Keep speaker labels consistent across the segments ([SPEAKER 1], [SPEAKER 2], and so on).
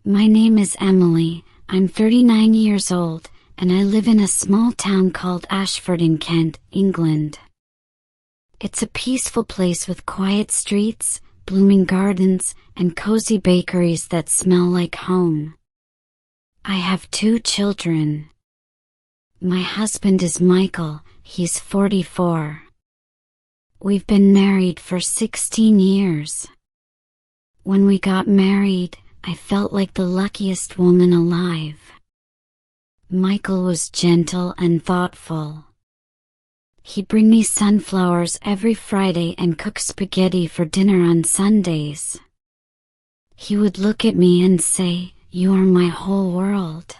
[SPEAKER 1] My name is Emily, I'm 39 years old, and I live in a small town called Ashford in Kent, England. It's a peaceful place with quiet streets, blooming gardens, and cozy bakeries that smell like home. I have 2 children. My husband is Michael, he's 44. We've been married for 16 years. When we got married, I felt like the luckiest woman alive. Michael was gentle and thoughtful. He'd bring me sunflowers every Friday and cook spaghetti for dinner on Sundays. He would look at me and say, "You are my whole world."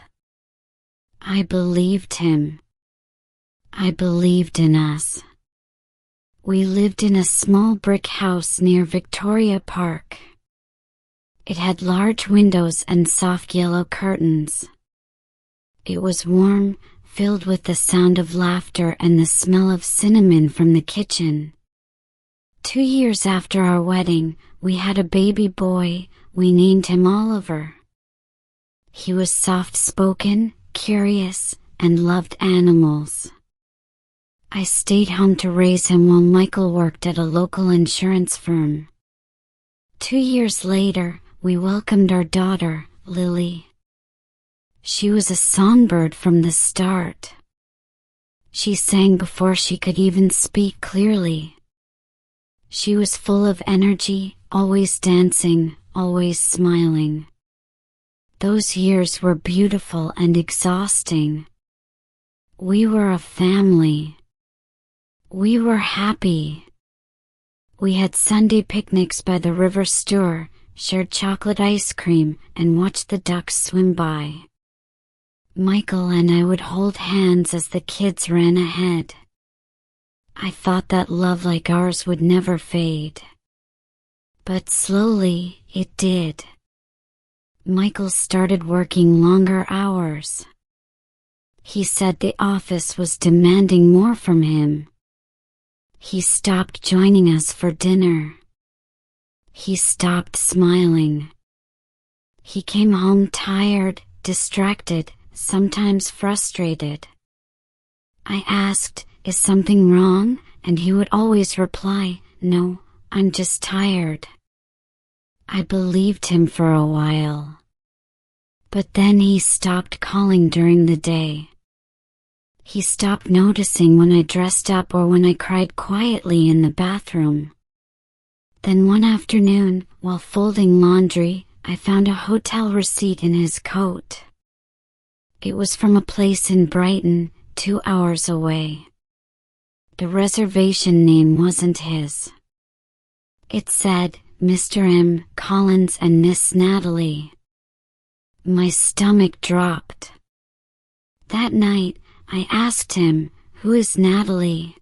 [SPEAKER 1] I believed him. I believed in us. We lived in a small brick house near Victoria Park. It had large windows and soft yellow curtains. It was warm, filled with the sound of laughter and the smell of cinnamon from the kitchen. 2 years after our wedding, we had a baby boy. We named him Oliver. He was soft-spoken, curious, and loved animals. I stayed home to raise him while Michael worked at a local insurance firm. 2 years later, we welcomed our daughter, Lily. She was a songbird from the start. She sang before she could even speak clearly. She was full of energy, always dancing, always smiling. Those years were beautiful and exhausting. We were a family. We were happy. We had Sunday picnics by the River Stour, shared chocolate ice cream, and watched the ducks swim by. Michael and I would hold hands as the kids ran ahead. I thought that love like ours would never fade. But slowly, it did. Michael started working longer hours. He said the office was demanding more from him. He stopped joining us for dinner. He stopped smiling. He came home tired, distracted, sometimes frustrated. I asked, "Is something wrong?" and he would always reply, "No, I'm just tired." I believed him for a while. But then he stopped calling during the day. He stopped noticing when I dressed up or when I cried quietly in the bathroom. Then one afternoon, while folding laundry, I found a hotel receipt in his coat. It was from a place in Brighton, 2 hours away. The reservation name wasn't his. It said, Mr. M. Collins and Miss Natalie. My stomach dropped. That night, I asked him, "Who is Natalie?"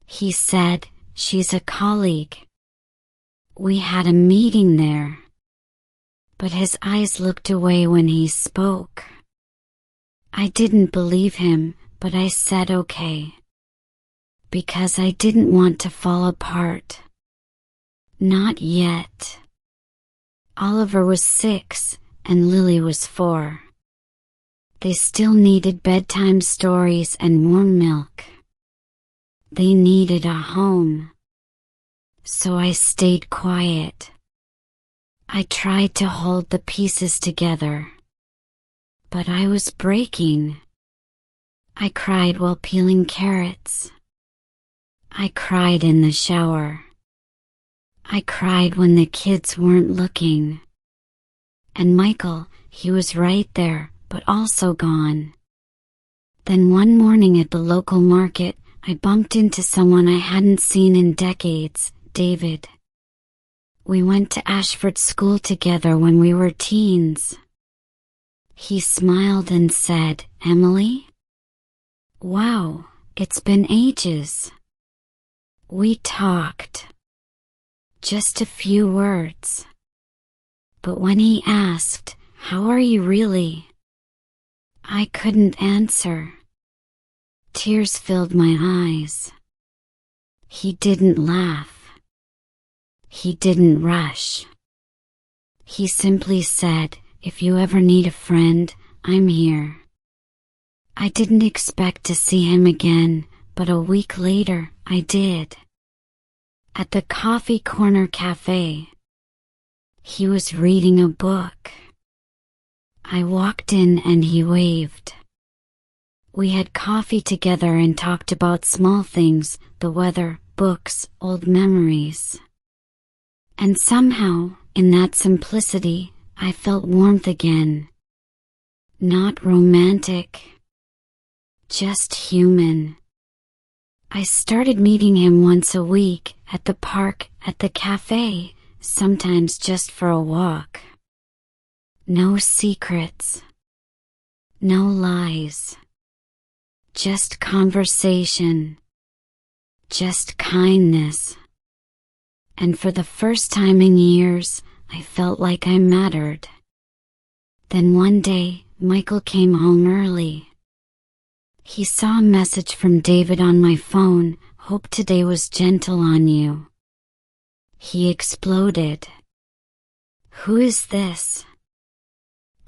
[SPEAKER 1] He said, "She's a colleague. We had a meeting there." But his eyes looked away when he spoke. I didn't believe him, but I said okay. Because I didn't want to fall apart. Not yet. Oliver was 6, and Lily was 4. They still needed bedtime stories and warm milk. They needed a home. So I stayed quiet. I tried to hold the pieces together. But I was breaking. I cried while peeling carrots. I cried in the shower. I cried when the kids weren't looking. And Michael, he was right there, but also gone. Then one morning at the local market, I bumped into someone I hadn't seen in decades, David. We went to Ashford School together when we were teens. He smiled and said, "Emily? Wow, it's been ages." We talked. Just a few words. But when he asked, "How are you really?" I couldn't answer. Tears filled my eyes. He didn't laugh. He didn't rush. He simply said, If you ever need a friend, I'm here." I didn't expect to see him again, but a week later, I did. At the Coffee Corner Cafe. He was reading a book. I walked in and he waved. We had coffee together and talked about small things, the weather, books, old memories. And somehow, in that simplicity, I felt warmth again. Not romantic. Just human. I started meeting him once a week, at the park, at the cafe, sometimes just for a walk. No secrets. No lies. Just conversation. Just kindness. And for the first time in years, I felt like I mattered. Then one day, Michael came home early. He saw a message from David on my phone, "Hope today was gentle on you." He exploded. "Who is this?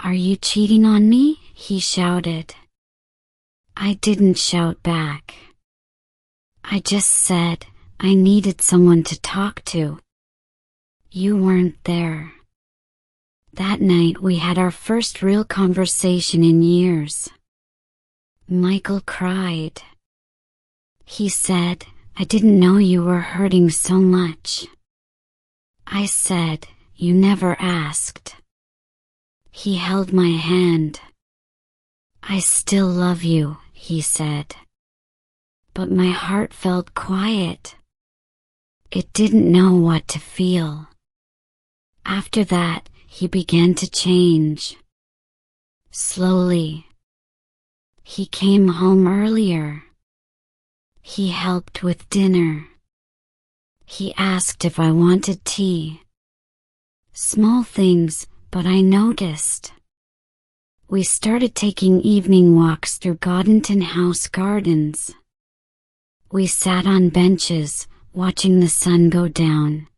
[SPEAKER 1] Are you cheating on me?" he shouted. I didn't shout back. I just said, I needed someone to talk to. You weren't there. That night we had our first real conversation in years. Michael cried. He said, "I didn't know you were hurting so much." I said, "You never asked." He held my hand. "I still love you," he said. But my heart felt quiet. It didn't know what to feel. After that, he began to change. Slowly. He came home earlier. He helped with dinner. He asked if I wanted tea. Small things, but I noticed. We started taking evening walks through Goddington House gardens. We sat on benches, watching the sun go down.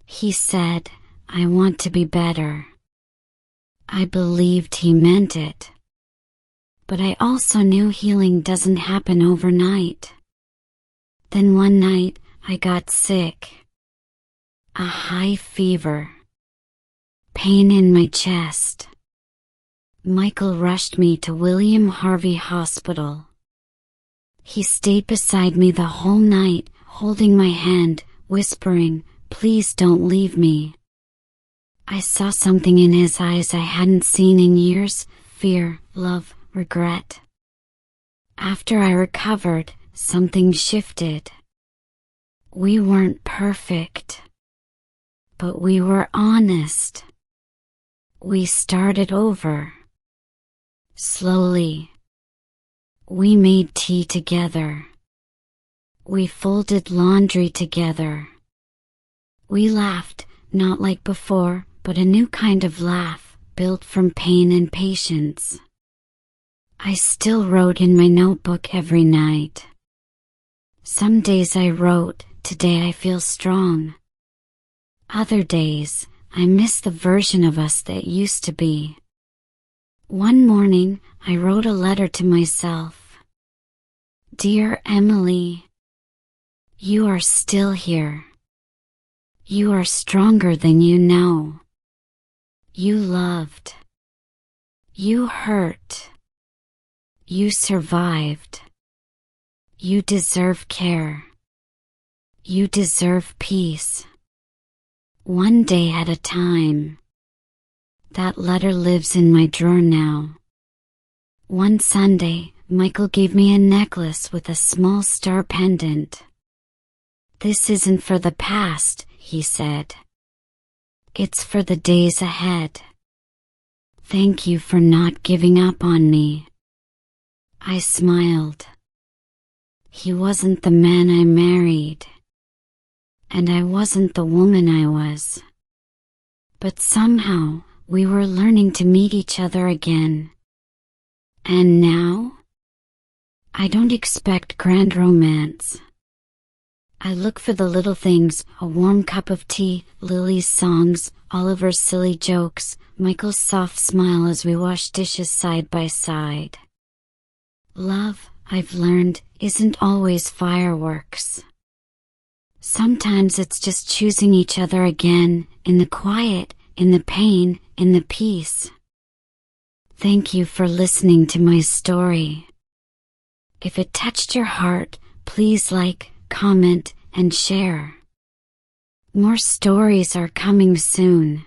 [SPEAKER 1] He said, "I want to be better." I believed he meant it. But I also knew healing doesn't happen overnight. Then one night, I got sick. A high fever. Pain in my chest. Michael rushed me to William Harvey Hospital. He stayed beside me the whole night, holding my hand, whispering, "Please don't leave me." I saw something in his eyes I hadn't seen in years, fear, love, regret. After I recovered, something shifted. We weren't perfect. But we were honest. We started over. Slowly. We made tea together. We folded laundry together. We laughed, not like before, but a new kind of laugh, built from pain and patience. I still wrote in my notebook every night. Some days I wrote, "Today I feel strong." Other days, I miss the version of us that used to be. One morning, I wrote a letter to myself. "Dear Emily, you are still here. You are stronger than you know. You loved. You hurt. You survived. You deserve care. You deserve peace. One day at a time." That letter lives in my drawer now. One Sunday, Michael gave me a necklace with a small star pendant. "This isn't for the past," he said. "It's for the days ahead. Thank you for not giving up on me." I smiled. He wasn't the man I married. And I wasn't the woman I was. But somehow, we were learning to meet each other again. And now? I don't expect grand romance. I look for the little things, a warm cup of tea, Lily's songs, Oliver's silly jokes, Michael's soft smile as we wash dishes side by side. Love, I've learned, isn't always fireworks. Sometimes it's just choosing each other again, in the quiet, in the pain, in the peace. Thank you for listening to my story. If it touched your heart, please like, comment, and share. More stories are coming soon.